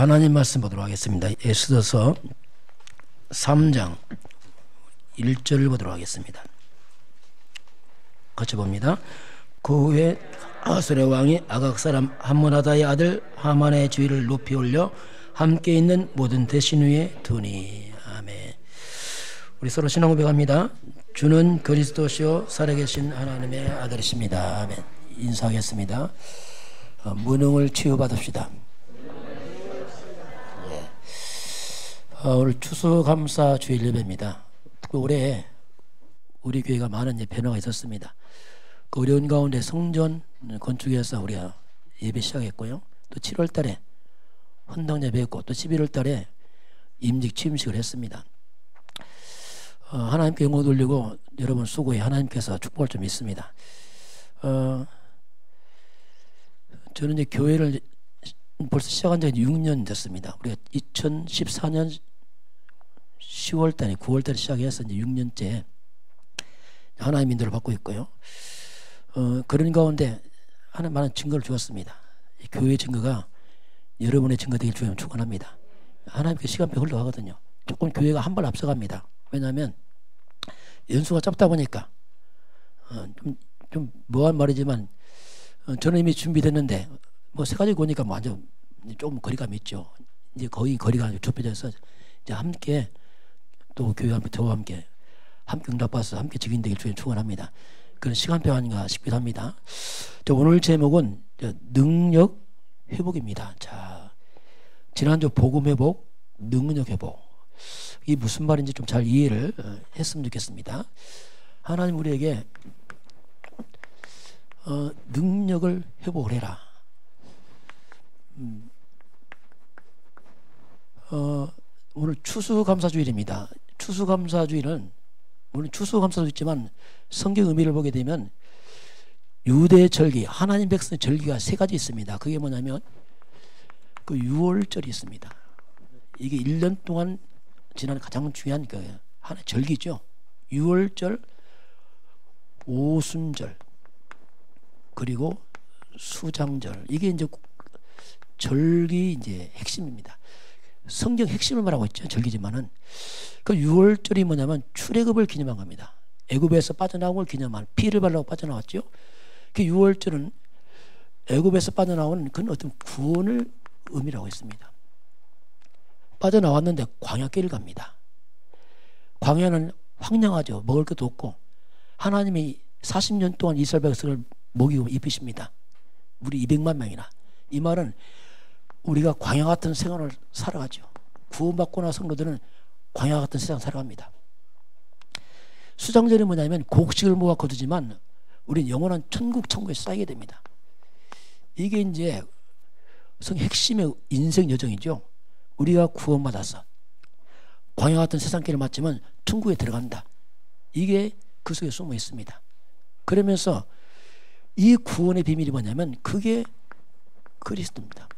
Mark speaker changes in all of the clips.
Speaker 1: 하나님 말씀 보도록 하겠습니다. 에스더서 3장 1절을 보도록 하겠습니다. 같이 봅니다. 그 후에 아수르 왕이 아각 사람 함므나다의 아들 하만의 지위를 높이 올려 함께 있는 모든 대신 위에 두니. 아멘. 우리 서로 신앙 고백합니다. 주는 그리스도시요 살아계신 하나님의 아들이십니다. 아멘. 인사하겠습니다. 무능을 치유받읍시다. 오늘 추수감사 주일 예배입니다. 올해 우리 교회가 많은 변화가 있었습니다. 그 어려운 가운데 성전 건축에서 우리가 예배 시작했고요. 또 7월 달에 헌당 예배했고 또 11월 달에 임직 취임식을 했습니다. 하나님께 영광 돌리고 여러분 수고에 하나님께서 축복을 좀 있습니다. 저는 이제 교회를 벌써 시작한 지 6년 됐습니다. 우리가 2014년 10월 달에 9월 달에 시작해서 이제 6년째 하나님 인도를 받고 있고요. 그런 가운데 하나님 많은 증거를 주었습니다. 이 교회의 증거가 여러분의 증거 되길 주님 축원합니다. 하나님께 시간표 흘러가거든요. 조금 교회가 한 발 앞서갑니다. 왜냐하면 연수가 짧다 보니까 좀 뭐한 말이지만 저는 이미 준비됐는데 뭐 세 가지 보니까 뭐 완전 조금 거리감이 있죠. 이제 거의 거리가 좁혀져서 이제 함께 또 교회와 저와 함께 응답받아서 함께 증인되길 주님 축원합니다. 그런 시간표 아닌가 싶기도 합니다. 오늘 제목은 능력 회복입니다. 자, 지난주 복음 회복, 능력 회복. 이게 무슨 말인지 좀 잘 이해를 했으면 좋겠습니다. 하나님 우리에게 능력을 회복을 해라. 오늘 추수감사주일입니다. 추수감사주일은 오늘 추수감사도 있지만 성경 의미를 보게 되면 유대 절기, 하나님 백성의 절기가 세 가지 있습니다. 그게 뭐냐면 그 유월절이 있습니다. 이게 1년 동안 지난 가장 중요한 그 하나의 절기죠. 유월절, 오순절, 그리고 수장절. 이게 이제 절기 이제 핵심입니다. 성경 핵심을 말하고 있죠. 절기지만은 그 유월절이 뭐냐면 출애굽을 기념한 겁니다. 애굽에서 빠져나온 걸 기념한 피를 발라고 빠져나왔죠. 그 유월절은 애굽에서 빠져나온 그런 어떤 구원을 의미라고 했습니다. 빠져나왔는데 광야길을 갑니다. 광야는 황량하죠. 먹을 것도 없고 하나님이 40년 동안 이스라엘 백성을 먹이고 입히십니다. 우리 200만 명이나. 이 말은 우리가 광야 같은 생활을 살아가죠. 구원받고 나서 성도들은 광야 같은 세상 살아갑니다. 수장절이 뭐냐면 곡식을 모아 거두지만 우리는 영원한 천국 천국에 쌓이게 됩니다. 이게 이제 핵심의 인생 여정이죠. 우리가 구원받아서 광야 같은 세상길을 마치면 천국에 들어간다. 이게 그 속에 숨어 있습니다. 그러면서 이 구원의 비밀이 뭐냐면 그게 그리스도입니다.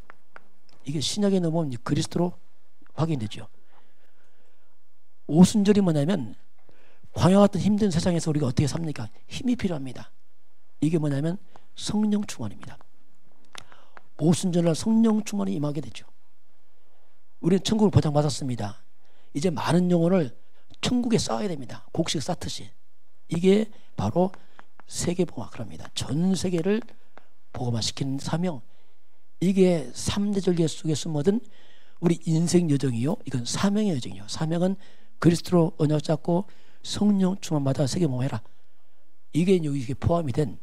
Speaker 1: 이게 신약에 넘어오면 그리스도로 확인되죠. 오순절이 뭐냐면 광야 같은 힘든 세상에서 우리가 어떻게 삽니까? 힘이 필요합니다. 이게 뭐냐면 성령 충만입니다. 오순절날 성령 충만이 임하게 되죠. 우리는 천국을 보장받았습니다. 이제 많은 영혼을 천국에 쌓아야 됩니다. 곡식 쌓듯이. 이게 바로 세계복음화랍니다. 전 세계를 복음화시키는 사명. 이게 3대 절기 속에 숨어든 우리 인생 여정이요. 이건 사명의 여정이요. 사명은 그리스도로 언약 잡고 성령 충만받아 세계복음화해라. 이게 여기 포함이 된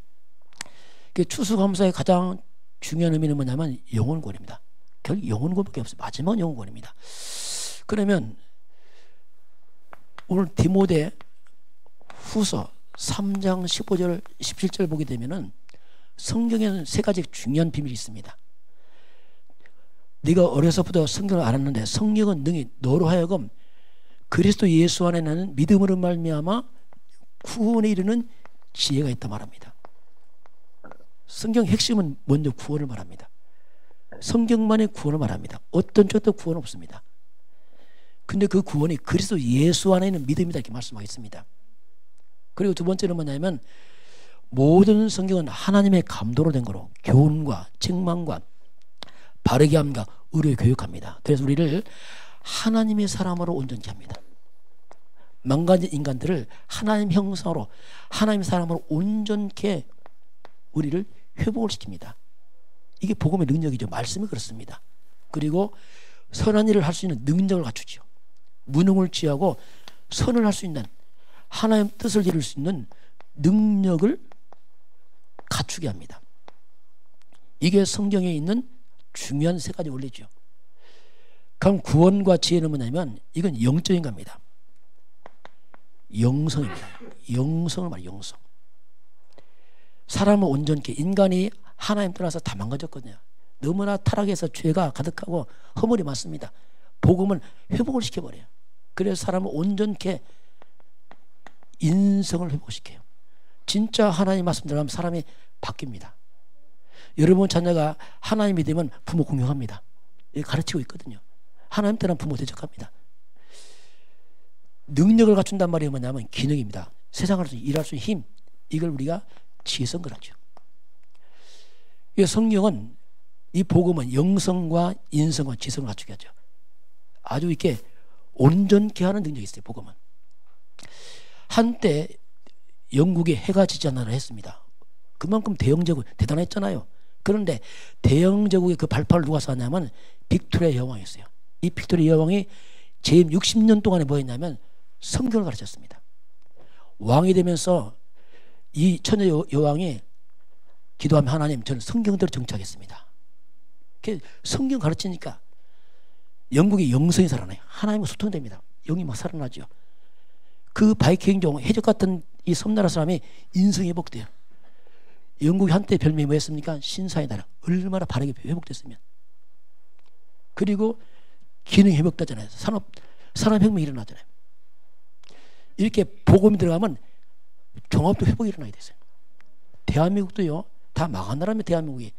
Speaker 1: 추수감사의 가장 중요한 의미는 뭐냐면 영혼구원입니다. 결국 영혼구원밖에 없어요. 마지막 영혼구원입니다. 그러면 오늘 디모데 후서 3장 15절 17절 보게 되면은 성경에는 세 가지 중요한 비밀이 있습니다. 네가 어려서부터 성경을 알았는데 성령은 능히 너로 하여금 그리스도 예수 안에 나는 믿음으로 말미암아 구원에 이르는 지혜가 있다 말합니다. 성경 핵심은 먼저 구원을 말합니다. 성경만의 구원을 말합니다. 어떤 쪽도 구원 없습니다. 근데 그 구원이 그리스도 예수 안에 있는 믿음이다 이렇게 말씀하겠습니다. 그리고 두 번째는 뭐냐면 모든 성경은 하나님의 감도로 된 거로 교훈과 책망과 바르게 함과 의료에 교육합니다. 그래서 우리를 하나님의 사람으로 온전케 합니다. 망가진 인간들을 하나님 형상으로 하나님의 사람으로 온전케 우리를 회복을 시킵니다. 이게 복음의 능력이죠. 말씀이 그렇습니다. 그리고 선한 일을 할 수 있는 능력을 갖추죠. 무능을 취하고 선을 할 수 있는 하나님 뜻을 이룰 수 있는 능력을 갖추게 합니다. 이게 성경에 있는 중요한 세 가지 원리죠. 그럼 구원과 지혜는 뭐냐면 이건 영적인 겁니다. 영성입니다. 영성을 말해요. 영성. 사람은 온전케 인간이 하나님 떠나서 다 망가졌거든요. 너무나 타락해서 죄가 가득하고 허물이 많습니다. 복음은 회복을 시켜버려요. 그래서 사람은 온전케 인성을 회복시켜요. 진짜 하나님 말씀 들어가면 사람이 바뀝니다. 여러분 자녀가 하나님 믿으면 부모 공경합니다. 가르치고 있거든요. 하나님 때는 부모 대적합니다. 능력을 갖춘단 말이 뭐냐면 기능입니다. 세상을 일할 수 있는 힘, 이걸 우리가 지혜성 그러죠. 이 성경은 이 복음은 영성과 인성과 지성을 갖추게 하죠. 아주 이렇게 온전케 하는 능력이 있어요. 복음은. 한때 영국에 해가 지지 않는 나라를 했습니다. 그만큼 대영제국 대단했잖아요. 그런데 대영제국의 그 발판을 누가 쐈냐면 빅토리아 여왕이었어요. 이 빅토리아 여왕이 재임 60년 동안에 뭐 했냐면 성경을 가르쳤습니다. 왕이 되면서 이 처녀 여왕이 기도하면 하나님 저는 성경대로 정착했습니다. 성경 가르치니까 영국의 영성이 살아나요. 하나님과 소통됩니다. 영이 막 살아나죠. 그 바이킹종 해적 같은 이 섬나라 사람이 인성이 회복돼요. 영국이 한때 별명이 뭐였습니까? 신사의 나라. 얼마나 바르게 회복됐으면. 그리고 기능이 회복되잖아요. 산업혁명이 일어나잖아요. 이렇게 복음이 들어가면 종합도 회복이 일어나게 됐어요. 대한민국도요. 다 망한 나라입니다. 대한민국이.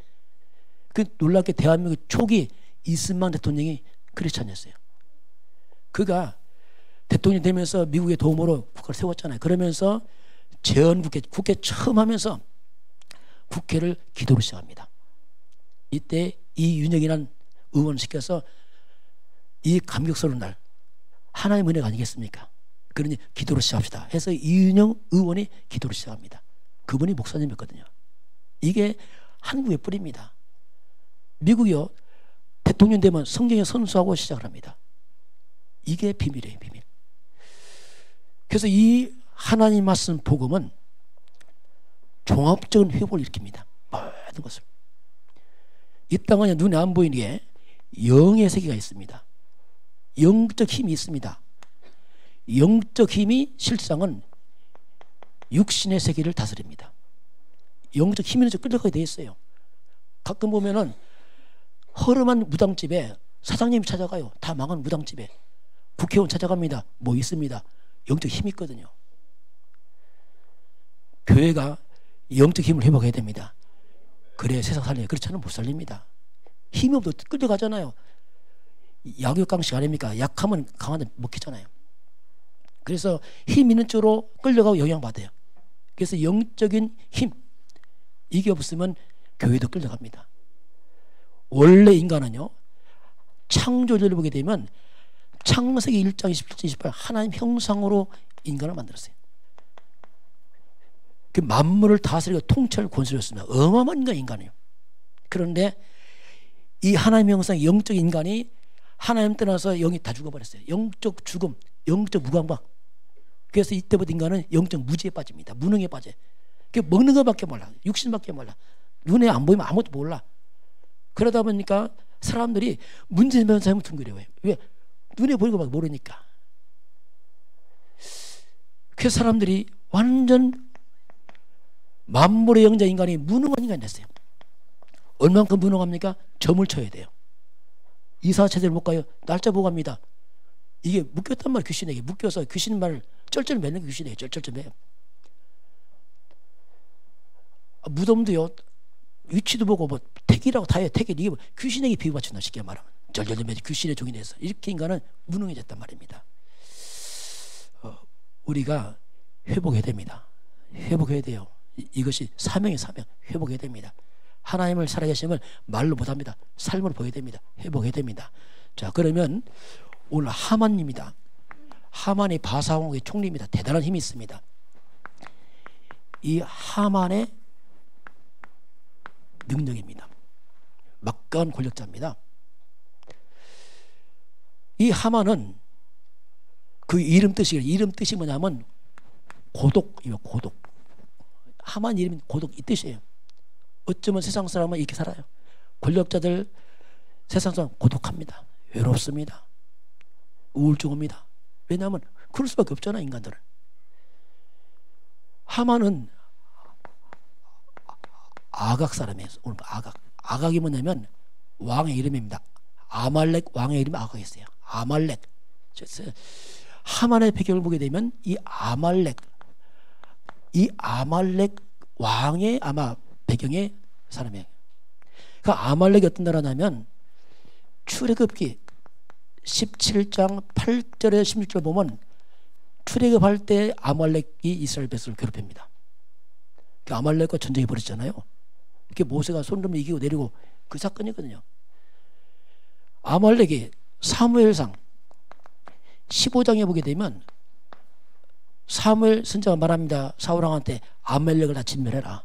Speaker 1: 그 놀랍게 대한민국 초기 이승만 대통령이 크리스찬이었어요. 그가 대통령이 되면서 미국의 도움으로 국가를 세웠잖아요. 그러면서 재헌국회, 국회 처음 하면서 국회를 기도로 시작합니다. 이때 이윤영이라는 의원을 시켜서 이 감격스러운 날 하나님의 은혜가 아니겠습니까? 그러니 기도로 시작합시다 해서 이윤영 의원이 기도로 시작합니다. 그분이 목사님이었거든요. 이게 한국의 뿌리입니다. 미국이요. 대통령 되면 성경에 선수하고 시작을 합니다. 이게 비밀이에요. 비밀. 그래서 이 하나님 말씀 복음은 종합적인 회복을 일으킵니다. 모든 것을. 이 땅은 눈에 안 보이게 영의 세계가 있습니다. 영적 힘이 있습니다. 영적 힘이 실상은 육신의 세계를 다스립니다. 영적 힘이 끌려가게 돼 있어요. 가끔 보면은 허름한 무당집에 사장님이 찾아가요. 다 망한 무당집에. 국회의원 찾아갑니다. 뭐 있습니다. 영적 힘이 있거든요. 교회가 영적 힘을 회복해야 됩니다. 그래 세상 살려요. 그렇지 않으면 못 살립니다. 힘이 없어도 끌려가잖아요. 약육강식 아닙니까? 약하면 강한데 먹히잖아요. 그래서 힘 있는 쪽으로 끌려가고 영향받아요. 그래서 영적인 힘, 이게 없으면 교회도 끌려갑니다. 원래 인간은요, 창조주를 보게 되면 창세기 1장 27절 28 하나님 형상으로 인간을 만들었어요. 그 만물을 다스리고 통치할 권세를 줬습니다. 어마어마한 인간이에요. 그런데 이 하나님 형상 영적 인간이 하나님 떠나서 영이 다 죽어버렸어요. 영적 죽음, 영적 무감각. 그래서 이때부터 인간은 영적 무지에 빠집니다. 무능에 빠져요. 먹는 것밖에 몰라. 육신밖에 몰라. 눈에 안 보이면 아무것도 몰라. 그러다 보니까 사람들이 문제면 삶을 둥그려워요. 왜? 눈에 보이는 것밖에 모르니까. 그래서 사람들이 완전 만물의 영자 인간이 무능한 인간이 됐어요. 얼만큼 무능합니까? 점을 쳐야 돼요. 이사체제를 못 가요. 날짜 보고 갑니다. 이게 묶였단 말이에요. 귀신에게 묶여서 귀신 말을 쩔쩔 매는 게 귀신에게 쩔쩔 매요. 무덤도요. 위치도 보고 뭐 택이라고 다 해요. 택이 이게 뭐 귀신에게 비유 맞춘다 쉽게 말하면 절절절 매지 귀신의 종이 돼서 이렇게 인간은 무능해졌단 말입니다. 우리가 회복해야 됩니다. 회복해야 돼요. 이것이 사명의 사명. 회복해야 됩니다. 하나님을 살아계심을 말로 못합니다. 삶으로 보여야 됩니다. 회복해야 됩니다. 자, 그러면 오늘 하만입니다. 하만이 바사왕국의 총리입니다. 대단한 힘이 있습니다. 이 하만의 능력입니다. 막강한 권력자입니다. 이 하만은 그 이름 뜻이 뭐냐면 고독이요. 고독. 하만 이름이 고독 이 뜻이에요. 어쩌면 세상 사람은 이렇게 살아요. 권력자들 세상 사람 고독합니다. 외롭습니다. 우울증 옵니다. 왜냐하면 그럴 수밖에 없잖아, 인간들은. 하만은 아각 사람이에요. 오늘 아각이 뭐냐면 왕의 이름입니다. 아말렉 왕의 이름이 아각이었어요. 아말렉. 하만의 배경을 보게 되면 이 아말렉 왕의 아마 배경의 사람이에요. 그 아말렉이 어떤 나라냐면 출애굽기 17장 8절에 16절 보면 출애굽할 때 아말렉이 이스라엘 백성을 괴롭힙니다. 그 아말렉과 전쟁이 벌어졌잖아요. 이렇게 모세가 손으로 이기고 내리고 그 사건이거든요. 아말렉이 사무엘상 15장에 보게 되면 사무엘 선지자가 말합니다. 사울왕한테 아말렉을 다 진멸해라.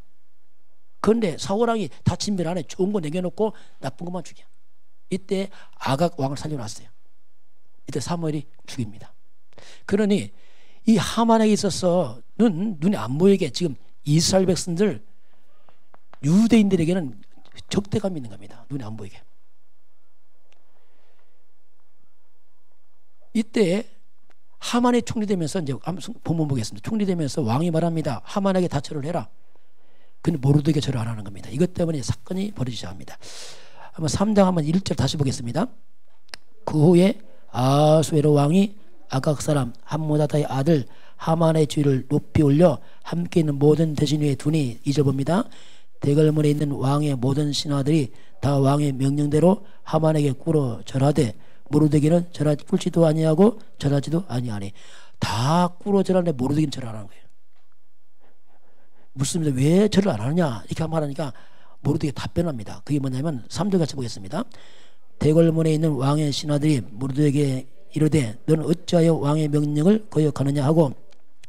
Speaker 1: 그런데 사울왕이 다 진멸 안 해. 좋은 거 남겨놓고 나쁜 것만 죽여. 이때 아각 왕을 살려놨어요. 이때 사무엘이 죽입니다. 그러니 이 하만에게 있어서는 눈에 안 보이게 지금 이스라엘 백성들 유대인들에게는 적대감이 있는 겁니다. 눈에 안 보이게. 이때 하만이 총리되면서 이제 본문 보겠습니다. 총리되면서 왕이 말합니다. 하만에게 다 절을 해라. 근데 모르드에게 절을 안 하는 겁니다. 이것 때문에 사건이 벌어지기 시작합니다. 한번 3장 한번 1절 다시 보겠습니다. 그 후에 아수에로 왕이 아각 사람 함모다다의 아들 하만의 주위를 높이 올려 함께 있는 모든 대신 위에 두니 2절 봅니다. 대궐문에 있는 왕의 모든 신하들이 다 왕의 명령대로 하만에게 꿇어 절하되 모르드에게는 꿇지도 아니하고 절하지도 아니하니. 다 꿇어 절하는데 모르드에게는 절을 안 하는 거예요. 묻습니다. 왜 절을 안 하느냐 이렇게 말하니까 모르드에게 답변합니다. 그게 뭐냐면 3절 같이 보겠습니다. 대궐문에 있는 왕의 신하들이 모르드에게 이르되 너는 어찌하여 왕의 명령을 거역하느냐 하고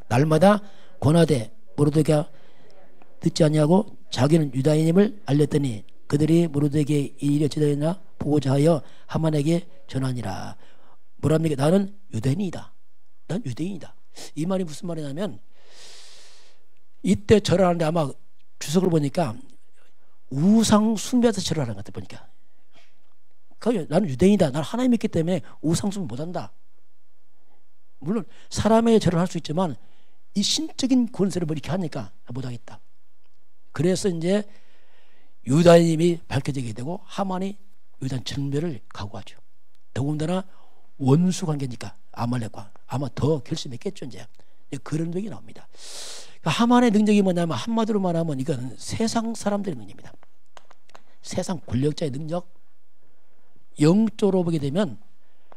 Speaker 1: 날마다 권하되 모르드에게 듣지 아니하고 자기는 유다인임을 알렸더니 그들이 모르드에게 일이 어찌되었나 보고자 하여 하만에게 전하니라. 뭐랍니까? 나는 유대인이다. 난 유대인이다. 이 말이 무슨 말이냐면 이때 절을 하는데 아마 주석을 보니까 우상 숭배해서 절을 하는 것 같아 보니까. 그러니까 나는 유대인이다. 나는 하나님 믿기 때문에 우상 숭배 못한다. 물론 사람의 절을 할 수 있지만 이 신적인 권세를 뭐 이렇게 하니까 못하겠다. 그래서 이제 유다인임이 밝혀지게 되고 하만이 유다인 전멸을 각오하죠. 더군다나 원수 관계니까 아말렉과 아마 더 결심했겠죠. 이제 그런 적이 나옵니다. 그러니까 하만의 능력이 뭐냐면 한마디로 말하면 이건 세상 사람들의 능력입니다. 세상 권력자의 능력. 영적으로 보게 되면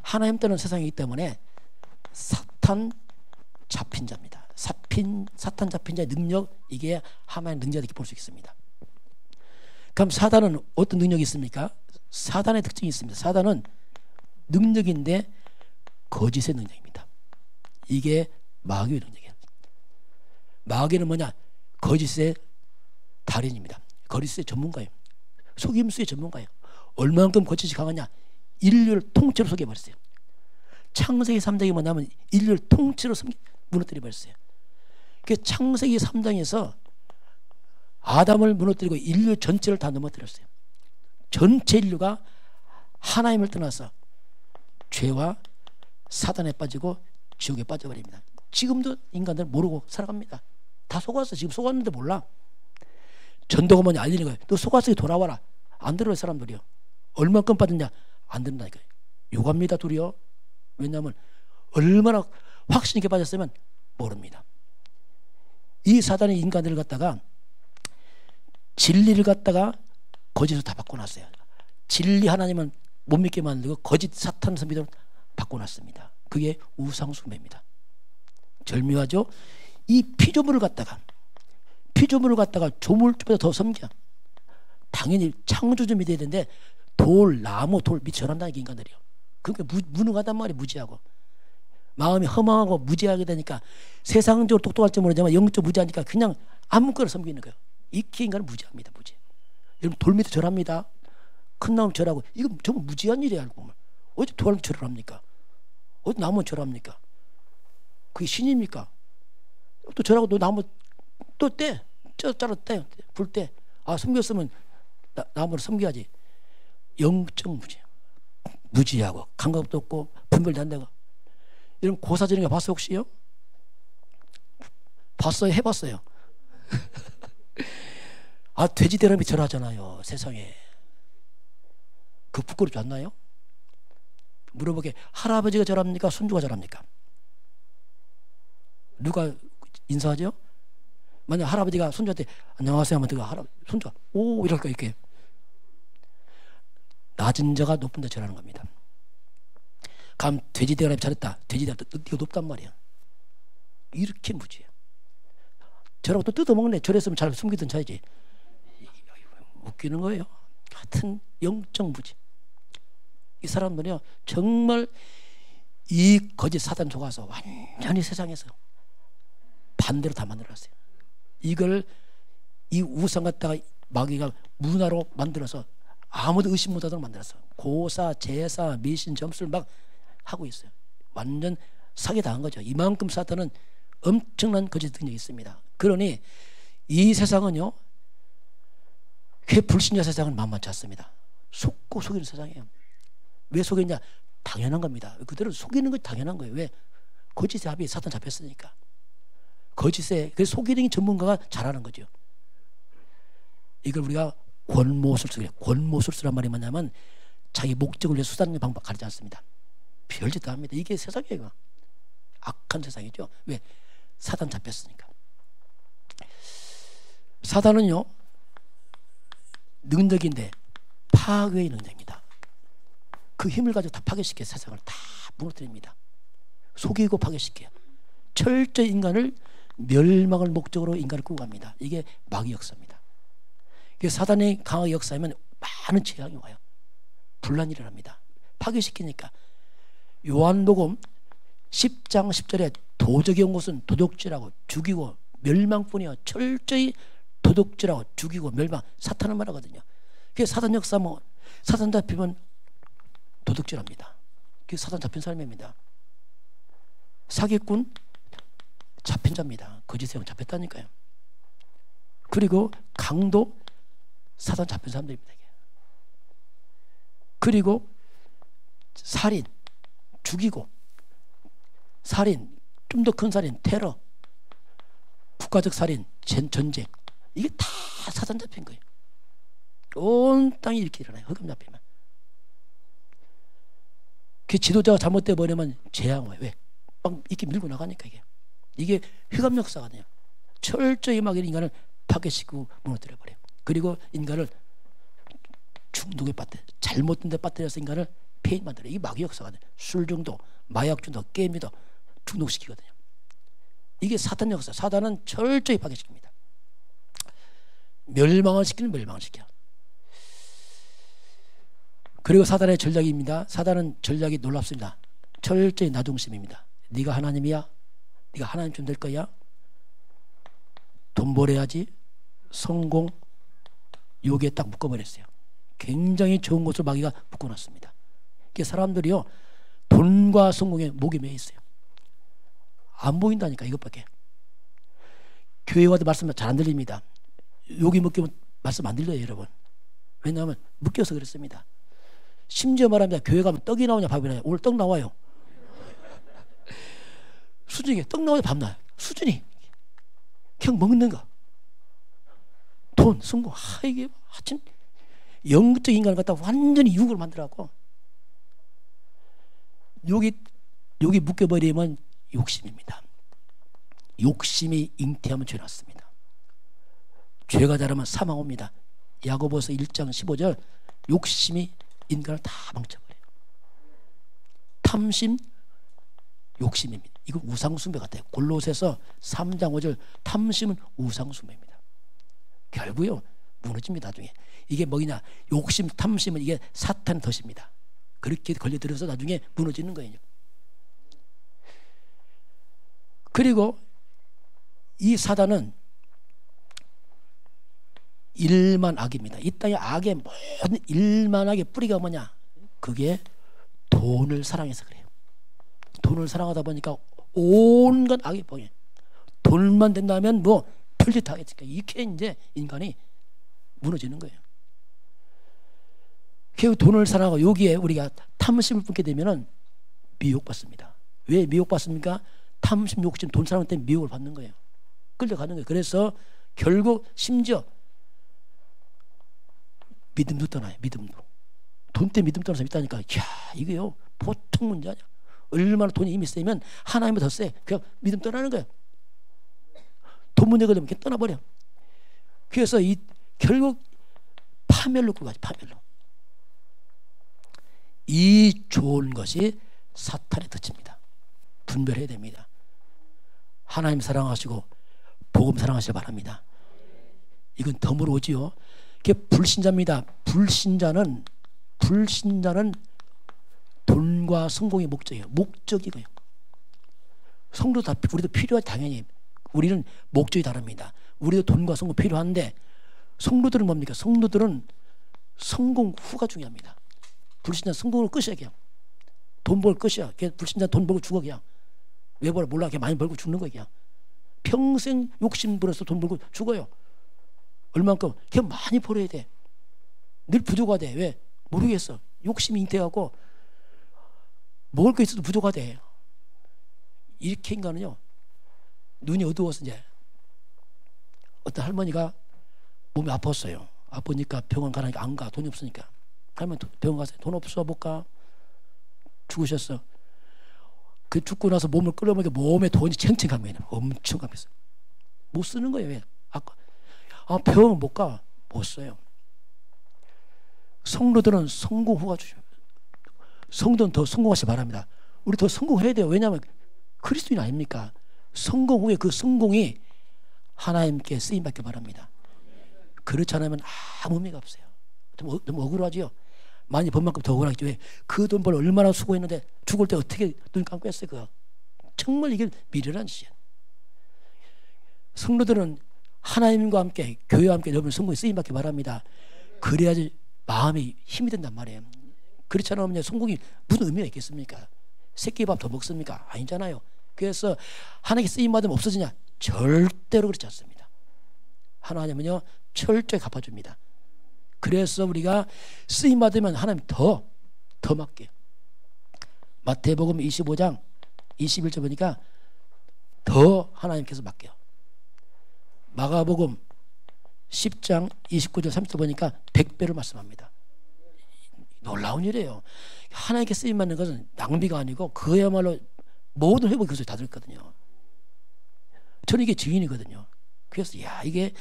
Speaker 1: 하나님 떠난 세상이기 때문에 사탄 잡힌 자입니다. 사탄 잡힌 자의 능력, 이게 하나님의 능력이다 이렇게 볼 수 있습니다. 그럼 사단은 어떤 능력이 있습니까? 사단의 특징이 있습니다. 사단은 능력인데 거짓의 능력입니다. 이게 마귀의 능력이에요. 마귀는 뭐냐? 거짓의 달인입니다. 거짓의 전문가예요. 속임수의 전문가예요. 얼마만큼 거짓이 강하냐? 인류를 통째로 속여버렸어요. 창세기 3장이 뭐냐면 인류를 통째로 무너뜨려버렸어요. 그 창세기 3장에서 아담을 무너뜨리고 인류 전체를 다 넘어뜨렸어요. 전체 인류가 하나님을 떠나서 죄와 사단에 빠지고 지옥에 빠져버립니다. 지금도 인간들은 모르고 살아갑니다. 다 속았어. 지금 속았는데 몰라. 전도가 뭐냐 알리는 거예요. 너 속았으니 돌아와라. 안 들어요 사람들이요. 얼마큼 빠졌냐 안 된다니까요. 욕합니다 둘이요. 왜냐하면 얼마나 확신 있게 빠졌으면 모릅니다. 이 사단의 인간들을 갖다가 진리를 갖다가 거짓으로 다 바꿔놨어요. 진리 하나님은 못 믿게 만들고 거짓 사탄 선비들을 바꿔놨습니다. 그게 우상숭배입니다. 절묘하죠. 이 피조물을 갖다가 조물주보다 더 섬겨. 당연히 창조주이 돼야 되는데 돌, 나무, 돌 밑에 절한다는 게 인간들이요. 그러니까 무능하단 말이에요. 무지하고. 마음이 허망하고 무지하게 되니까 세상적으로 똑똑할지 모르지만 영적 무지하니까 그냥 아무거나 섬기는 거예요. 이게 인간은 무지합니다. 무지. 여러분 돌 밑에 절합니다. 큰 나무 절하고 이거 정말 무지한 일이야. 알고 보면. 어디 돌 절을 합니까? 어디 나무 절합니까? 그게 신입니까? 또 절하고 또 나무 또 떼. 잘라 떼. 불 떼. 아 섬겼으면 나무를 섬겨야지. 영적 무지. 무지하고 감각도 없고 분별도 안 되고. 여러분 고사지는 거 봤어요 혹시요? 봤어요? 해봤어요? 아 돼지대람이 절하잖아요 세상에. 그 부끄럽지 않나요? 물어보게 할아버지가 절합니까? 손주가 절합니까? 누가 인사하죠? 만약 할아버지가 손주한테 안녕하세요 하면 내가 손주가 오 이럴까 이렇게. 낮은 자가 높은 데 절하는 겁니다. 감 돼지대가리 잘했다. 돼지대가리 네가 높단 말이야. 이렇게 무지해. 저라고 또 뜯어먹네. 저랬으면 잘 숨기든 자야지. 웃기는 거예요. 같은 영적 무지. 이 사람들이요 정말 이 거짓 사단 속아서 완전히 세상에서 반대로 다 만들었어요. 이걸 이 우상 갖다가 마귀가 문화로 만들어서 아무도 의심 못하도록 만들었어. 고사, 제사, 미신, 점수를 막 하고 있어요. 완전 사기당한 거죠. 이만큼 사탄은 엄청난 거짓 능력이 있습니다. 그러니 이 세상은요 그 불신자 세상은 만만치 않습니다. 속고 속이는 세상이에요. 왜 속이냐? 당연한 겁니다. 그들은 속이는 건 당연한 거예요. 왜? 거짓의 합이 사탄 잡혔으니까. 거짓에 그 속이는 전문가가 잘하는 거죠. 이걸 우리가 권모술수래요. 권모술수란 말이 뭐냐면 자기 목적을 위해 수단의 방법 가리지 않습니다. 별짓도 합니다. 이게 세상이에요. 악한 세상이죠. 왜? 사단 잡혔으니까. 사단은요 능력인데 파괴의 능력입니다. 그 힘을 가지고 다 파괴시켜 세상을 다 무너뜨립니다. 속이고 파괴시켜요. 철저히 인간을 멸망을 목적으로 인간을 끌고 갑니다. 이게 마귀 역사입니다. 사단의 강한 역사에는 많은 재앙이 와요. 분란이 일어납니다. 파괴시키니까. 요한복음 10장 10절에 도적이 온 것은 도둑질하고 죽이고 멸망뿐이야. 철저히 도둑질하고 죽이고 멸망. 사탄을 말하거든요. 그래서 사단 역사 뭐 사단 잡히면 도둑질합니다. 그게 사단 잡힌 사람입니다. 사기꾼 잡힌 자입니다. 거짓의 영 잡혔다니까요. 그리고 강도 사단 잡힌 사람들입니다. 그리고 살인, 죽이고 살인, 좀 더 큰 살인, 테러, 국가적 살인, 전쟁 이게 다 사단 잡힌 거예요. 온 땅이 이렇게 일어나요. 흑암 잡히면. 그 지도자가 잘못돼 버리면 재앙 와요. 왜? 막 이렇게 밀고 나가니까 이게 흑암 역사거든요. 철저히 막 인간을 파괴시키고 무너뜨려 버려요. 그리고 인간을 중독에 빠뜨려 잘못된 데 빠뜨려서 인간을 폐인 만들어요. 이게 마귀 역사거든요. 술 중독, 마약 중독, 게임 중독 중독시키거든요. 이게 사탄 역사. 사단은 철저히 파괴시킵니다. 멸망을 시키는 멸망을 시켜. 그리고 사단의 전략입니다. 사단은 전략이 놀랍습니다. 철저히 나중심입니다. 네가 하나님이야? 네가 하나님쯤 될 거야? 돈 벌어야지? 성공? 여기에 딱 묶어버렸어요. 굉장히 좋은 것을 마귀가 묶어놨습니다. 사람들이요 돈과 성공에 목이 매여 있어요. 안 보인다니까 이것밖에. 교회 와도 말씀 잘 안 들립니다. 여기 묶이면 말씀 안 들려요 여러분. 왜냐하면 묶여서 그렇습니다. 심지어 말합니다. 교회 가면 떡이 나오냐 밥이 나오냐. 오늘 떡 나와요. 수준이 떡 나오냐 밥 나와요. 수준이 그냥 먹는 거. 돈, 성공. 이게 하여튼 영적 인간을 갖다 완전히 유혹을 만들어갖고 여기 묶여버리면 욕심입니다. 욕심이 잉태하면 죄 났습니다. 죄가 자라면 사망 옵니다. 야고보서 1장 15절 욕심이 인간을 다 망쳐버려요. 탐심, 욕심입니다. 이거 우상숭배 같아요. 골로새서 3장 5절 탐심은 우상숭배입니다. 결국요 무너집니다. 나중에 이게 뭐냐? 욕심, 탐심은 이게 사탄의 덫입니다. 그렇게 걸려들어서 나중에 무너지는 거예요. 그리고 이 사단은 일만 악입니다. 이 땅의 악의 모든 일만 악의 뿌리가 뭐냐? 그게 돈을 사랑해서 그래요. 돈을 사랑하다 보니까 온갖 악이 보여. 돈만 된다면 뭐 별짓 다 하겠으니까 이렇게 이제 인간이 무너지는 거예요. 그 돈을 사랑하고 여기에 우리가 탐심을 품게 되면은 미혹받습니다. 왜 미혹받습니까? 탐심, 욕심, 돈 사랑 때문에 미혹을 받는 거예요. 끌려가는 거예요. 그래서 결국 심지어 믿음도 떠나요. 믿음도. 돈 때문에 믿음 떠나서 있다니까. 이야, 이게요 보통 문제 아니야. 얼마나 돈이 힘이 세면 하나님보다 더 세. 그냥 믿음 떠나는 거예요. 돈 문제 걸리면 그냥 떠나버려. 그래서 이 결국 파멸로 끌고 가지. 파멸로. 이 좋은 것이 사탄의 덫입니다. 분별해야 됩니다. 하나님 사랑하시고 복음 사랑하시기 바랍니다. 이건 덤으로 오지요. 그게 불신자입니다. 불신자는 돈과 성공이 목적이에요. 목적이고요. 성도 다 우리도 필요하지 당연히. 우리는 목적이 다릅니다. 우리도 돈과 성공 필요한데 성도들은 뭡니까? 성도들은 성공 후가 중요합니다. 불신자 성공을 끝이야 그냥. 돈 벌 끝이야. 불신자 돈 벌고 죽어 그냥. 왜 벌어? 몰라. 그냥 많이 벌고 죽는 거야 그냥. 평생 욕심 부려서 돈 벌고 죽어요. 얼만큼? 그냥 많이 벌어야 돼. 늘 부족하대. 왜? 모르겠어. 욕심이 잉태하고 먹을 거 있어도 부족하대. 이렇게 인간은요. 눈이 어두워서 이제 어떤 할머니가 몸이 아팠어요. 아프니까 병원 가라니까 안 가. 돈이 없으니까. 할머니 병원 가서 돈 없어 못 가. 죽으셨어. 그 죽고 나서 몸을 끌어먹으니까 몸에 돈이 챙챙하면 엄청 감했어. 못 쓰는 거예요. 왜? 아까 병원 못 가. 못 써요. 성도들은 성공 후가 주죠. 성도는 더 성공하시기 바랍니다. 우리 더 성공해야 돼요. 왜냐하면 그리스도인 아닙니까? 성공 후에 그 성공이 하나님께 쓰임받기 바랍니다. 그렇지 않으면 아무 의미가 없어요. 너무 억울하지요. 많이 번 만큼 더 억울하겠죠. 왜? 그 돈 벌 얼마나 수고했는데 죽을 때 어떻게 눈 감고 했어요. 그거. 정말 이게 미련한 짓이야. 성도들은 하나님과 함께 교회와 함께 여러분 성공에 쓰임받기 바랍니다. 그래야지 마음이 힘이 된단 말이에요. 그렇지 않으면 성공이 무슨 의미가 있겠습니까? 새끼밥 더 먹습니까? 아니잖아요. 그래서 하나님께 쓰임받으면 없어지냐? 절대로 그렇지 않습니다. 하나님은요 철저히 갚아줍니다. 그래서 우리가 쓰임받으면 하나님 더 맡겨요. 마태복음 25장 21절 보니까 더 하나님께서 맡겨요. 마가복음 10장 29절 30절 보니까 100배를 말씀합니다. 놀라운 일이에요. 하나님께 쓰임받는 것은 낭비가 아니고 그야말로 모든 회복이 그것을 다 들었거든요. 저는 이게 증인이거든요. 그래서 이게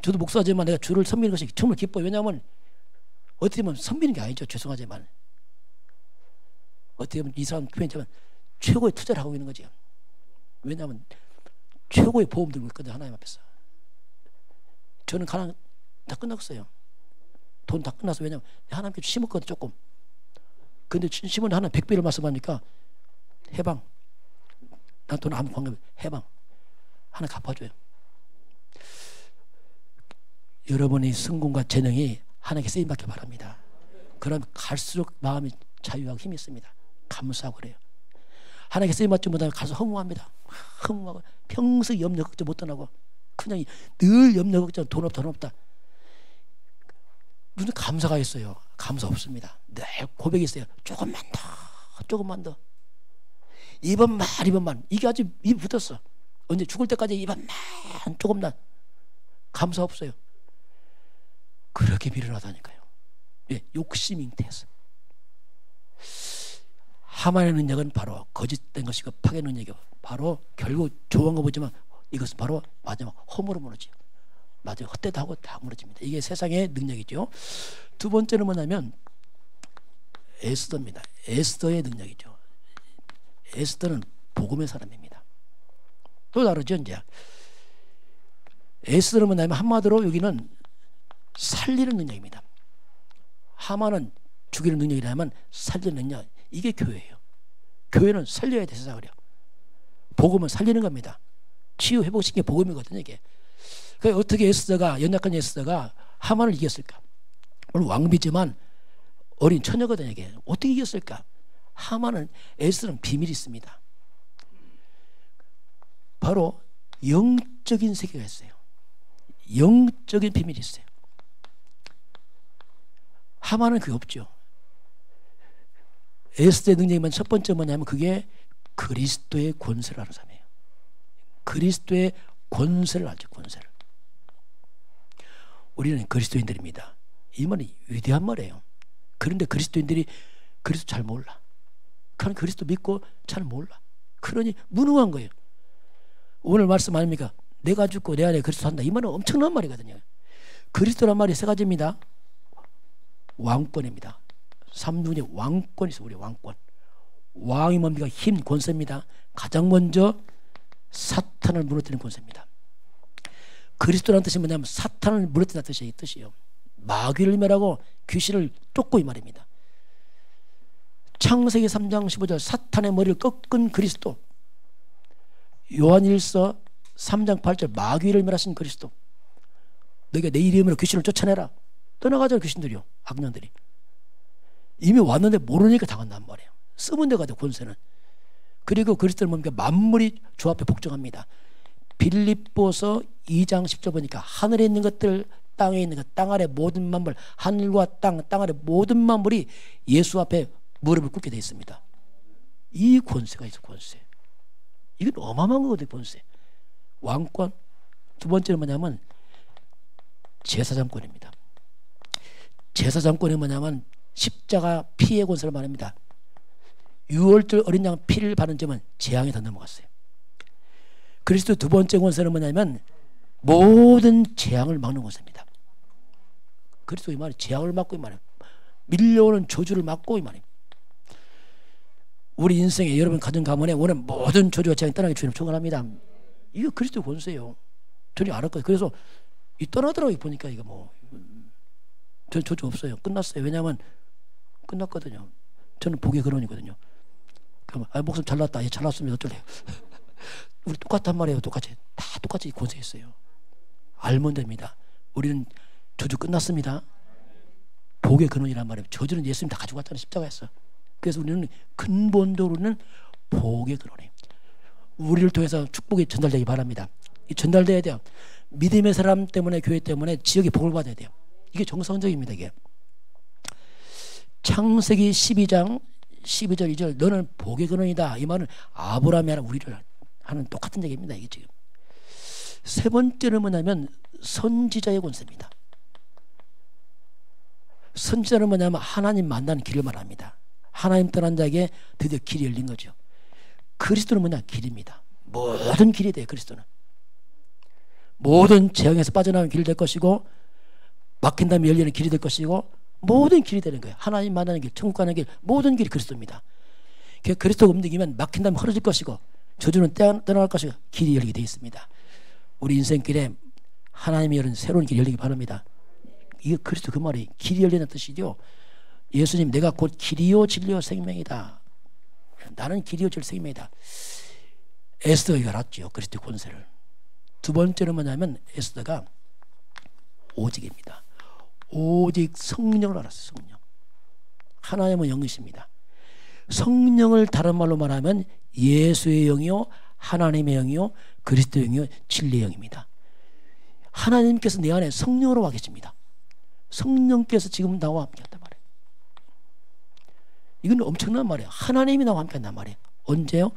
Speaker 1: 저도 목사지만 내가 주를 섬기는 것이 정말 기뻐요. 왜냐하면 어떻게 보면 섬기는 게 아니죠. 죄송하지만 어떻게 보면 이 사람 표현처럼 최고의 투자를 하고 있는 거죠. 왜냐하면 최고의 보험 들고 있거든요. 하나님 앞에서. 저는 가난 다 끝났어요. 돈 다 끝났어. 왜냐하면 하나님께 심었거든 조금. 근데 심은 하나 100배를 말씀하니까 해방. 난 돈 아무 관계 없어. 해방. 하나 갚아줘요. 여러분의 성공과 재능이 하나님께 쓰임받기 바랍니다. 그럼 갈수록 마음이 자유하고 힘이 있습니다. 감사하고 그래요. 하나님께 쓰임받지 못하면 가서 허무합니다. 허무하고 평생 염려 걱정 못 떠나고 그냥 늘 염려 걱정 돈 없다. 무슨 감사가 있어요. 감사 없습니다. 늘 고백이 있어요. 조금만 더. 이번만. 이게 아주 입이 붙었어. 언제 죽을 때까지 이번만 조금만. 감사 없어요. 그렇게 미련하다니까요. 예, 욕심 잉태해서. 하만의 능력은 바로 거짓된 것이고 파괴 능력이고 바로 결국 좋은 거 보지만 이것은 바로 마지막 허물로 무너지요. 마지막 헛되다 하고 다 무너집니다. 이게 세상의 능력이죠. 두 번째는 뭐냐면 에스더입니다. 에스더의 능력이죠. 에스더는 복음의 사람입니다. 또 다르죠. 이제 에스더는 뭐냐면 한마디로 여기는 살리는 능력입니다. 하만은 죽이는 능력이라면 살리는 능력, 이게 교회예요. 교회는 살려야 돼, 세상을요. 복음은 살리는 겁니다. 치유 회복시킨 게 복음이거든요, 이게. 그러니까 어떻게 에스더가, 연약한 에스더가 하만을 이겼을까? 물론 왕비지만 어린 처녀거든요, 이게. 어떻게 이겼을까? 하만은, 에스더는 비밀이 있습니다. 바로 영적인 세계가 있어요. 영적인 비밀이 있어요. 하만은 그게 없죠. 에스더의 능력이면 첫 번째 뭐냐면 그게 그리스도의 권세를 아는 사람이에요. 그리스도의 권세를 알죠. 권세를. 우리는 그리스도인들입니다. 이 말은 위대한 말이에요. 그런데 그리스도인들이 그리스도 잘 몰라. 그냥 그리스도 믿고 잘 몰라. 그러니 무능한 거예요. 오늘 말씀 아닙니까? 내가 죽고 내 안에 그리스도 산다. 이 말은 엄청난 말이거든요. 그리스도란 말이 세 가지입니다. 왕권입니다. 삼륜이 왕권이 있어요. 우리 왕권. 왕이 뭡니까? 힘, 권세입니다. 가장 먼저 사탄을 무너뜨리는 권세입니다. 그리스도라는 뜻이 뭐냐면 사탄을 무너뜨린다는 뜻이에요. 마귀를 멸하고 귀신을 쫓고 이 말입니다. 창세기 3장 15절 사탄의 머리를 꺾은 그리스도. 요한일서 3장 8절 마귀를 멸하신 그리스도. 너희가 내 이름으로 귀신을 쫓아내라. 떠나가죠, 귀신들이요. 악령들이. 이미 왔는데 모르니까 당한단 말이에요. 쓰면 돼가지고 권세는. 그리고 그리스도는 뭡니까? 만물이 주 앞에 복종합니다. 빌립보서 2장 10절 보니까 하늘에 있는 것들, 땅에 있는 것, 땅 아래 모든 만물, 하늘과 땅 아래 모든 만물이 예수 앞에 무릎을 꿇게 되어 있습니다. 이 권세가 있어, 권세. 이건 어마어마한 거거든요, 권세. 왕권. 두 번째는 뭐냐면 제사장권입니다. 제사장권이 뭐냐면 십자가 피의 권세를 말합니다. 6월절 어린 양 피를 바른 점은 재앙에 다 넘어갔어요. 그리스도 두 번째 권세는 뭐냐면 모든 재앙을 막는 권세입니다. 그리스도 이 말이 재앙을 막고 이 말이에요. 밀려오는 저주를 막고 이 말이에요. 우리 인생에 여러분 가정 가문에 오는 모든 저주와 재앙이 떠나게 주님 축원합니다. 이거 그리스도 권세예요. 전혀 알았거든요. 그래서 이 떠나더라고요. 보니까 이거 뭐 전 저주 없어요. 끝났어요. 왜냐하면 끝났거든요. 저는 복의 근원이거든요. 그럼 목숨 잘났다. 예, 잘났습니다. 어쩔래요. 우리 똑같단 말이에요. 똑같이 다 똑같이 권세 있어요. 알면 됩니다. 우리는 저주 끝났습니다. 복의 근원이란 말이에요. 저주는 예수님 다 가지고 왔다는 십자가였어. 그래서 우리는 근본적으로는 복의 근원이에요. 우리를 통해서 축복이 전달되기 바랍니다. 이 전달돼야 돼요. 믿음의 사람 때문에, 교회 때문에 지역이 복을 받아야 돼요. 이게 정상적입니다. 이게 창세기 12장 12절 2절 너는 복의 근원이다. 이 말은 아브라함이 하는 우리를 하는 똑같은 얘기입니다. 이게 지금 세 번째는 뭐냐면 선지자의 권세입니다. 선지자는 뭐냐면 하나님 만나는 길을 말합니다. 하나님 떠난 자에게 드디어 길이 열린 거죠. 그리스도는 뭐냐? 길입니다. 모든 길이 돼요. 그리스도는 모든 재앙에서 빠져나오는 길이 될 것이고 막힌 다음에 열리는 길이 될 것이고 모든 길이 되는 거예요. 하나님 만나는 길, 천국 가는 길, 모든 길이 그리스도입니다. 그리스도가 움직이면 막힌 다음에 흐려질 것이고 저주는 떠나갈 것이고 길이 열리게 되어 있습니다. 우리 인생길에 하나님이 열은 새로운 길이 열리기 바랍니다. 이게 그리스도 그 말이 길이 열리는 뜻이죠. 예수님 내가 곧 길이요 진리요 생명이다. 나는 길이요 진리요 생명이다. 에스더가 알았죠. 그리스도의 권세를. 두 번째는 뭐냐면 에스더가 오직입니다. 오직 성령을 알았어요. 성령. 하나님은 영이십니다. 성령을 다른 말로 말하면 예수의 영이요 하나님의 영이요 그리스도의 영이요 진리의 영입니다. 하나님께서 내 안에 성령으로 와 계십니다. 성령께서 지금 나와 함께 한단 말이에요. 이건 엄청난 말이에요. 하나님이 나와 함께 한단 말이에요. 언제요?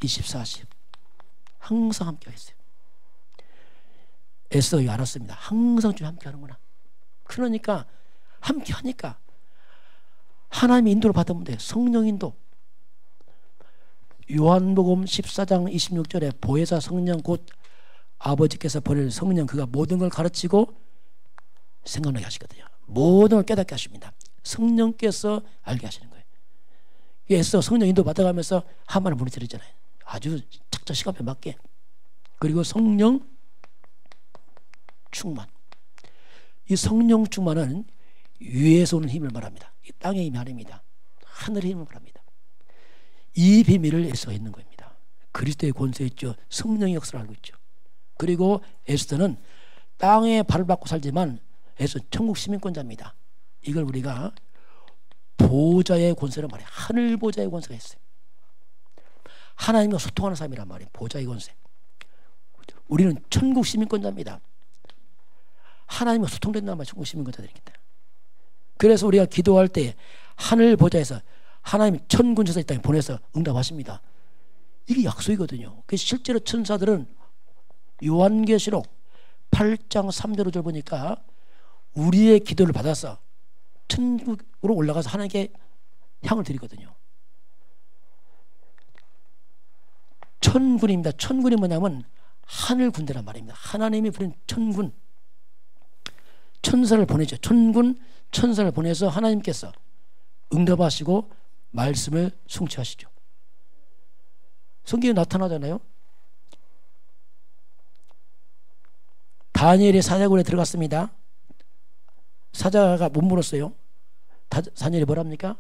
Speaker 1: 24시 항상 함께 했어요. 에스더가 알았습니다. 항상 좀 함께 하는구나. 그러니까 함께 하니까 하나님의 인도를 받으면 돼요. 성령 인도. 요한복음 14장 26절에 보혜사 성령 곧 아버지께서 보낼 성령 그가 모든 걸 가르치고 생각나게 하시거든요. 모든 걸 깨닫게 하십니다. 성령께서 알게 하시는 거예요. 에스더 성령 인도 받아가면서 하만을 무너뜨리잖아요. 아주 착자 시간표에 맞게. 그리고 성령 충만. 이 성령 충만은 위에서 오는 힘을 말합니다. 이 땅의 힘이 아닙니다. 하늘의 힘을 말합니다. 이 비밀을 에스더가 있는 겁니다. 그리스도의 권세에 있죠. 성령의 역사를 알고 있죠. 그리고 에스더는 땅에 발을 받고 살지만 에스더 천국 시민권자입니다. 이걸 우리가 보좌의 권세를 말해요. 하늘 보좌의 권세가 있어요. 하나님과 소통하는 사람이란 말이에요. 보좌의 권세. 우리는 천국 시민권자입니다. 하나님과 소통된다는 말이 천국 시민권자들입니다. 그래서 우리가 기도할 때 하늘 보좌에서 하나님 천군천사 이 땅에 보내서 응답하십니다. 이게 약속이거든요. 그래서 실제로 천사들은 요한계시록 8장 3절 5절 보니까 우리의 기도를 받아서 천국으로 올라가서 하나님께 향을 드리거든요. 천군입니다. 천군이 뭐냐면 하늘 군대란 말입니다. 하나님이 부린 천군, 천사를 보내죠. 천군, 천사를 보내서 하나님께서 응답하시고 말씀을 성취하시죠. 성경에 나타나잖아요. 다니엘이 사자굴에 들어갔습니다. 사자가 못 물었어요. 다니엘이 뭐랍니까?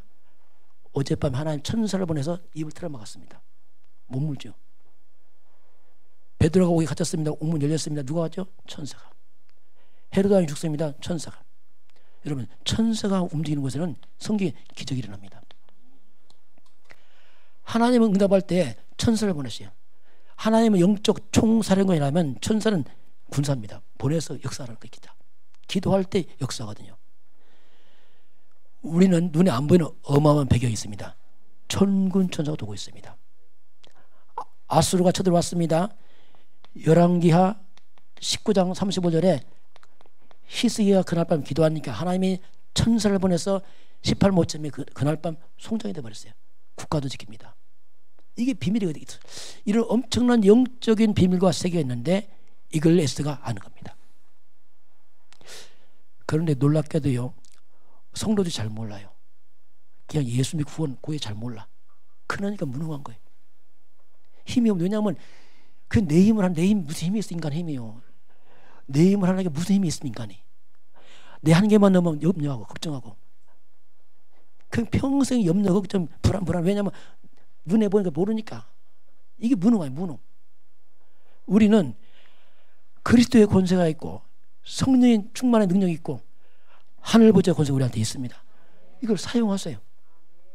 Speaker 1: 어젯밤 하나님 천사를 보내서 입을 틀어막았습니다. 못 물죠. 베드로가 거기 갇혔습니다. 옥문 열렸습니다. 누가 왔죠? 천사가. 헤로드 왕이 죽습니다. 천사가. 여러분, 천사가 움직이는 곳에는 성경에 기적이 일어납니다. 하나님은 응답할 때 천사를 보내세요. 하나님은 영적 총사령관이라면 천사는 군사입니다. 보내서 역사를 일으키자. 기도할 때 역사거든요. 우리는 눈에 안 보이는 어마어마한 배경이 있습니다. 천군 천사가 도고 있습니다. 아수르가 쳐들어왔습니다. 열왕기하 19장 35절에 히스기야가 그날 밤 기도하니까 하나님이 천사를 보내서 18모쯤에 그날 밤 송장이 되어버렸어요. 국가도 지킵니다. 이게 비밀이거든요. 이런 엄청난 영적인 비밀과 세계가 있는데 이걸 에스더가 아는 겁니다. 그런데 놀랍게도요, 성도들이 잘 몰라요. 그냥 예수 믿고 구원 그게 잘 몰라. 그러니까 무능한 거예요. 힘이 없는, 왜냐하면 그 내 힘을 하는, 내 힘 무슨 힘이 있어? 인간 힘이요. 내 힘을 하는 게 무슨 힘이 있어? 인간이. 내 한계만 넘으면 염려하고 걱정하고. 그 평생 염려, 걱정, 불안. 왜냐하면 눈에 보니까 모르니까. 이게 무능이에요, 무능. 우리는 그리스도의 권세가 있고 성령의 충만한 능력이 있고 하늘 보좌의 권세가 우리한테 있습니다. 이걸 사용하세요.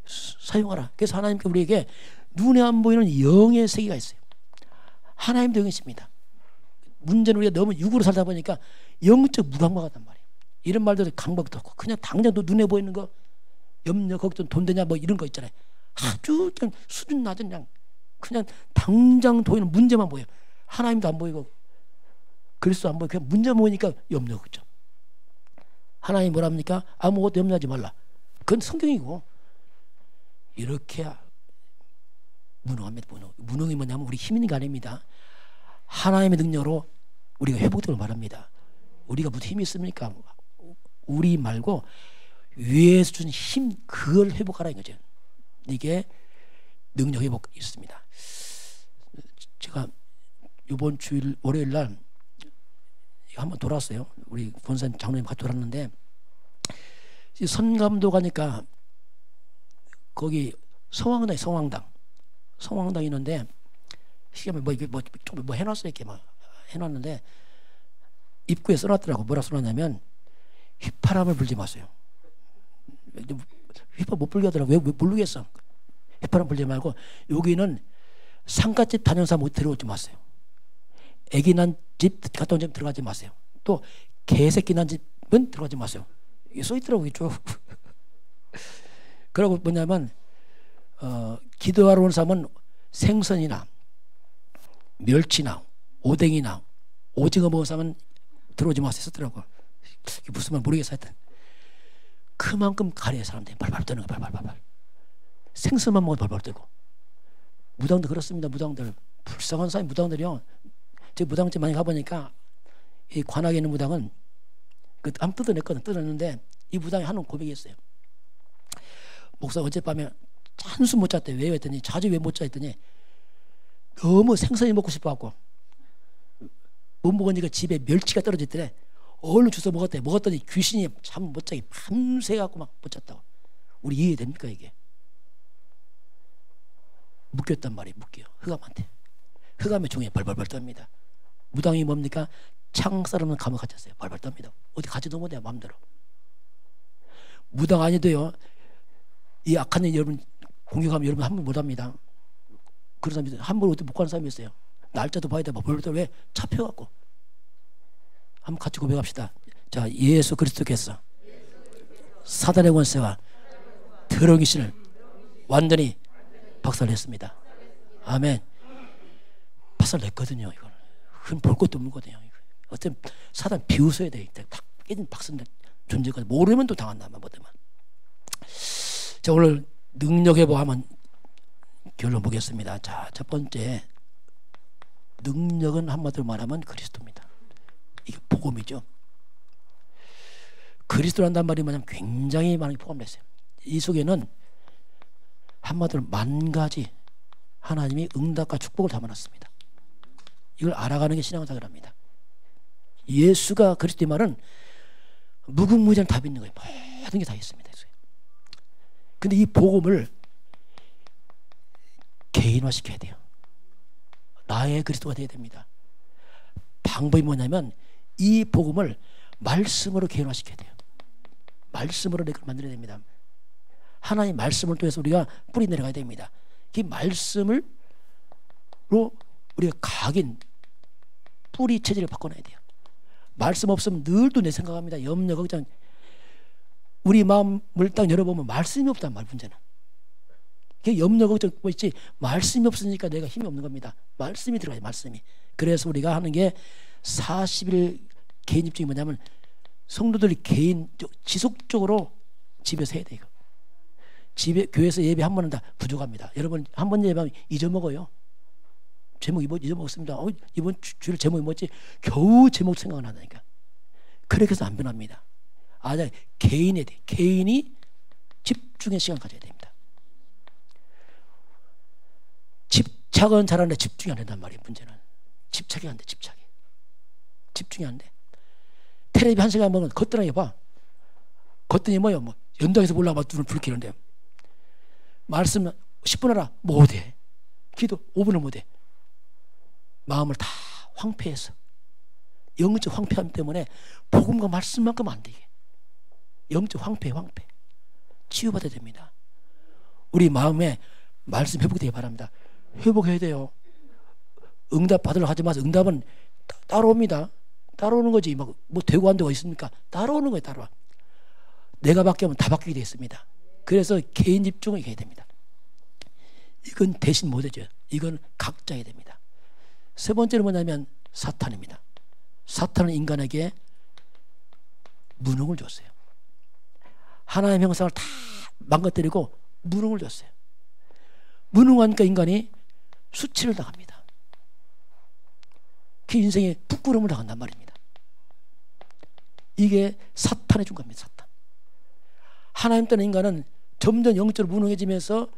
Speaker 1: 사용하라. 그래서 하나님께 우리에게 눈에 안 보이는 영의 세계가 있어요. 하나님도 영이십니다. 문제는 우리가 너무 육으로 살다 보니까 영적 무감각하단 말이에요. 이런 말들은 감각도 없고 그냥 당장 또 눈에 보이는 거, 염려, 걱정, 돈 되냐 뭐 이런 거 있잖아요. 아주 그냥 수준 낮은 그냥 당장 보이는 문제만 보여요. 하나님도 안 보이고 그리스도 안 보이고 그냥 문제만 보이니까 염려, 걱정. 하나님 뭐랍니까? 아무것도 염려하지 말라. 그건 성경이고. 이렇게 무능합니다. 무능이 뭐냐면 우리 힘 있는 게 아닙니다. 하나님의 능력으로 우리가 회복되고 말합니다. 우리가 무슨 힘이 있습니까? 우리 말고 위에서 준 힘, 그걸 회복하라 이거죠. 이게 능력 회복 있습니다. 제가 이번 주일 월요일 날 한번 돌았어요. 우리 본산 장로님 같이 돌았는데 선감도 가니까 거기 성황당 있는데 뭐 해놨어요. 이렇게 막 해놨는데 입구에 써놨더라고. 뭐라 써놨냐면 휘파람을 불지 마세요. 휘파람 못 불게 하더라고. 왜 모르겠어. 휘파람 불지 말고 여기는 상갓집 다녀온 사람 들어오지 마세요. 애기 난 집 갔다 온 집 들어가지 마세요. 또 개새끼 난 집은 들어가지 마세요. 이게 써있더라고요. 쭉. 그러고 뭐냐면 기도하러 온 사람은 생선이나 멸치나 오뎅이나 오징어 먹은 사람은 들어오지 마세요 썼더라고. 이게 무슨 말 모르겠어. 하여튼 그만큼 가려요. 사람들이 발발 떠는 거. 발발. 생선만 먹어도 발발 뜨고. 무당도 그렇습니다. 무당들 불쌍한 사람이 무당들이요. 제 무당집 많이 가보니까 이 관악에 있는 무당은 한번 뜯어냈거든. 뜯어냈는데 이 무당이 하는 고백이 있어요. 목사 어젯밤에 한숨 못 잤대. 왜 했더니 자주 왜 못 자 했더니 너무 생선이 먹고 싶어갖고 못 먹으니까 집에 멸치가 떨어졌더래. 얼른 주워 먹었대. 먹었더니 귀신이 참 못자기 밤새 갖고 막 뻗쳤다고. 우리 이해됩니까 이게? 묶였단 말이에요. 묶여. 흑암한테. 흑암의 종이 벌벌벌 떱니다. 무당이 뭡니까? 창사람은 감옥 갇혔어요. 벌벌 떱니다. 어디 가지도 못해요. 마음대로. 무당 아니도요. 이 악한 일 여러분 공격하면 여러분 한 번 못합니다. 그런 사람이 함부로 어디 못 가는 사람이 있어요. 날짜도 봐야 돼. 벌벌 왜? 잡혀갖고. 한번 같이 고백합시다. 자, 예수 그리스도께서 사단의 권세와 더러운 귀신을 완전히 박살냈습니다. 아멘. 박살냈거든요. 이걸 흔 볼 것도 없는 거거든요. 어쨌든 사단 비웃어야 돼. 딱 깨진 박살낸 존재거든. 모르면 또 당한다만 못하면. 자, 오늘 능력 회복하면 결론 보겠습니다. 자, 첫 번째 능력은 한마디로 말하면 그리스도입니다. 이게 복음이죠. 그리스도란단 말이 뭐냐면 굉장히 많이 포함되어 있어요. 이 속에는 한마디로 만 가지 하나님이 응답과 축복을 담아놨습니다. 이걸 알아가는 게 신앙생활입니다. 예수가 그리스도의 말은 무궁무진한 답이 있는 거예요. 모든 게 다 있습니다. 근데 이 복음을 개인화시켜야 돼요. 나의 그리스도가 되어야 됩니다. 방법이 뭐냐면 이 복음을 말씀으로 개인화시켜야 돼요. 말씀으로 내 걸 만들어야 됩니다. 하나님 말씀을 통해서 우리가 뿌리 내려가야 됩니다. 이 말씀으로 우리가 각인 뿌리 체질을 바꿔놔야 돼요. 말씀 없으면 늘 또 내 생각합니다. 염려 걱정. 우리 마음을 딱 열어보면 말씀이 없단 말 문제는. 그게 염려 걱정 뭐 있지 말씀이 없으니까 내가 힘이 없는 겁니다. 말씀이 들어가요. 말씀이. 그래서 우리가 하는 게 40일 개인 집중이 뭐냐면 성도들이 개인 지속적으로 집에서 해야 돼요. 집에 교회에서 예배 한 번은 다 부족합니다. 여러분 한 번 예배하면 잊어먹어요. 제목 잊어먹었습니다. 이번 주일 제목이 뭐지? 겨우 제목 생각을 한다니까. 그렇게 해서 안 변합니다. 개인에 대해 개인이 집중의 시간 가져야 됩니다. 집착은 잘하는데 집중이 안 된단 말이에요. 문제는 집착이 안 돼. 집중이 안 돼. 텔레비 1시간 보면 걷더니 봐. 걷더니 뭐요? 뭐 연당에서 보려고 막 눈을 불키는데 말씀 10분 하라 못해. 기도 5분을 못해. 마음을 다 황폐해서 영적 황폐함 때문에 복음과 말씀만큼 안 돼. 이게 영적 황폐 치유받아야 됩니다. 우리 마음에 말씀 회복되기 바랍니다. 회복해야 돼요. 응답 받으러 하지 마세요. 응답은 따라옵니다. 따라오는 거지. 뭐 되고 안 되고 있습니까? 따라오는 거예요. 따라와. 내가 바뀌면 다 바뀌게 되어 있습니다. 그래서 개인 집중을 해야 됩니다. 이건 대신 못 해줘요. 이건 각자 해야 됩니다. 세 번째는 뭐냐면 사탄입니다. 사탄은 인간에게 무능을 줬어요. 하나님의 형상을 다 망가뜨리고 무능을 줬어요. 무능하니까 인간이 수치를 당합니다. 그 인생에 부끄러움을 당한단 말입니다. 이게 사탄의 준 겁니다. 사탄. 하나님 때는 인간은 점점 영적으로 무능해지면서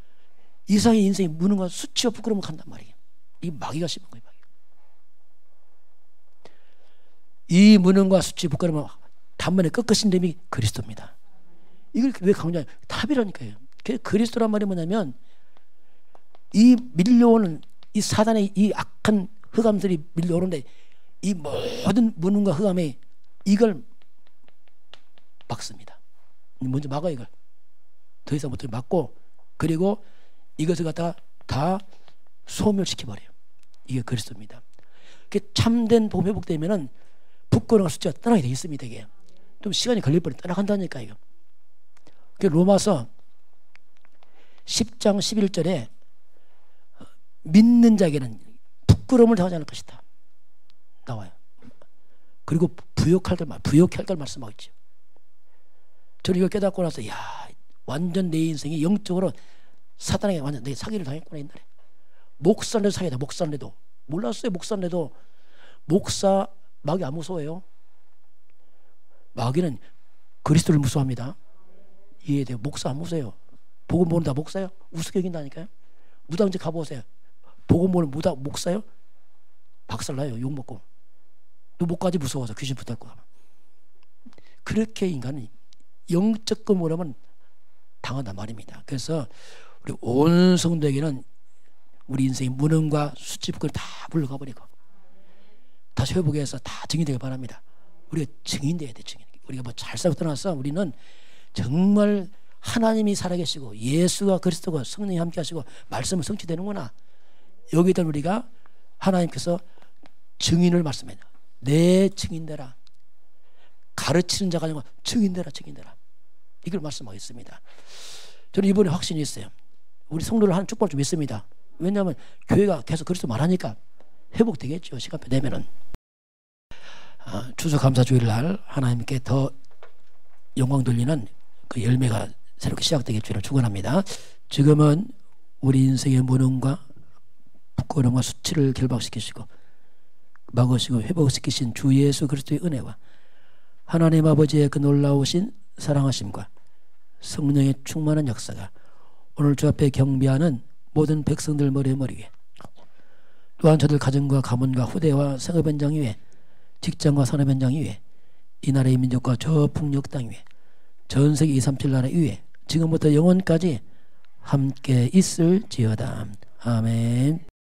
Speaker 1: 이상의 인생이 무능한 수치와 부끄러움을 간단 말이에요. 이 마귀가 심한 거예요. 마귀. 이 무능과 수치 부끄러움을 단번에 꺾으신 놈이 그리스도입니다. 이걸 왜 강조해요? 탑이라니까요. 그리스도란 말이 뭐냐면 이 밀려오는 이 사단의 이 악한 흑암들이 밀려오는데 이 모든 무능과 흑암에 이걸 막습니다. 먼저 막아 이걸. 더 이상 못해 막고 그리고 이것을 갖다가 다 소멸시켜버려요. 이게 그리스도입니다. 참된 복음 회복되면은 부끄러운 수치가 떠나게 되어 있습니다. 이게 좀 시간이 걸릴뻔 떠나간다니까요. 로마서 10장 11절에 믿는 자에게는 부끄러움을 당하지 않을 것이다 나와요. 그리고 부욕할 걸 말씀하고 있죠. 저는 이걸 깨닫고 나서 완전 내 인생이 영적으로 사단에게 완전 내 사기를 당했구나. 옛날에 목사인데도 사기다. 목사인데도 몰랐어요. 목사인데도 목사 마귀 안 무서워요. 마귀는 그리스도를 무서워합니다. 이해돼요. 목사 안 무서워요. 복음 모른다 목사요? 우습게 여긴다니까요. 무당집 가보세요. 복음 모르는 목사요? 박살나요. 욕먹고. 또 목까지 무서워서 귀신 붙잡고 가면. 그렇게 인간은 영적 근무라면 당한단 말입니다. 그래서 우리 온 성도에게는 우리 인생의 무능과 수치부끄를 다 물러가 버리고 다시 회복해서 다 증인되길 바랍니다. 우리가 증인돼야 돼. 증인. 우리가 뭐 잘 살고 떠나서 우리는 정말 하나님이 살아계시고 예수가 그리스도가 성령이 함께 하시고 말씀은 성취되는구나. 여기다 우리가 하나님께서 증인을 말씀해요. 내 증인되라. 가르치는 자가 아니고 증인되라. 증인되라. 이걸 말씀하겠습니다. 저는 이번에 확신이 있어요. 우리 성도를 하는 축복을 좀 믿습니다. 왜냐하면 교회가 계속 그리스도 말하니까 회복되겠죠. 시간표 되면은. 추수감사주일날 하나님께 더 영광 돌리는 그 열매가 새롭게 시작되길 주를 축원합니다. 지금은 우리 인생의 무능과 부끄러움과 수치를 결박시키시고 막으시고 회복시키신 주 예수 그리스도의 은혜와 하나님 아버지의 그 놀라우신 사랑하심과 성령의 충만한 역사가 오늘 주 앞에 경배하는 모든 백성들 머리 위에 또한 저들 가정과 가문과 후대와 생업 현장 위에 직장과 산업 현장 위에 이 나라의 민족과 저 북녘 땅 위에 전 세계 237 나라 위에 지금부터 영원까지 함께 있을지어다. 아멘.